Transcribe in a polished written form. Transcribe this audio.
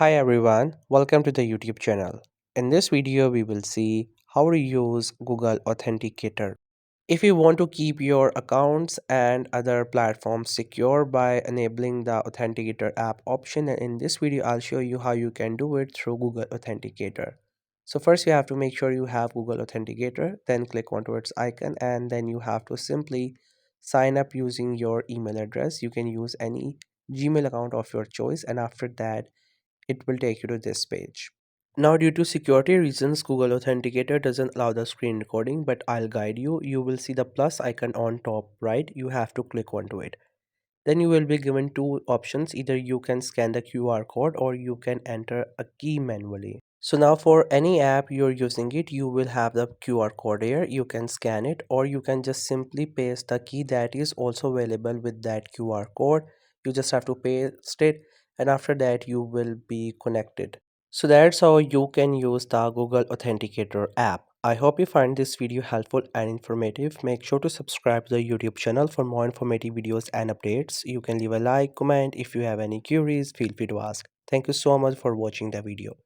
Hi everyone, welcome to the YouTube channel. In this video, we will see how to use Google Authenticator. If you want to keep your accounts and other platforms secure by enabling the Authenticator app option, and in this video, I'll show you how you can do it through Google Authenticator. So first you have to make sure you have Google Authenticator, then click onto its icon and then you have to simply sign up using your email address. You can use any Gmail account of your choice and after that it will take you to this page. Now, due to security reasons, Google Authenticator doesn't allow the screen recording, but I'll guide you. You will see the plus icon on top right. You have to click onto it. Then you will be given two options. Either you can scan the QR code or you can enter a key manually. So now for any app you're using it, you will have the QR code here. You can scan it or you can just simply paste the key that is also available with that QR code. You just have to paste it and after that you will be connected. So that's how you can use the Google Authenticator app. I hope you find this video helpful and informative. Make sure to subscribe to the YouTube channel for more informative videos and updates. You can leave a like, comment if you have any queries, feel free to ask. Thank you so much for watching the video.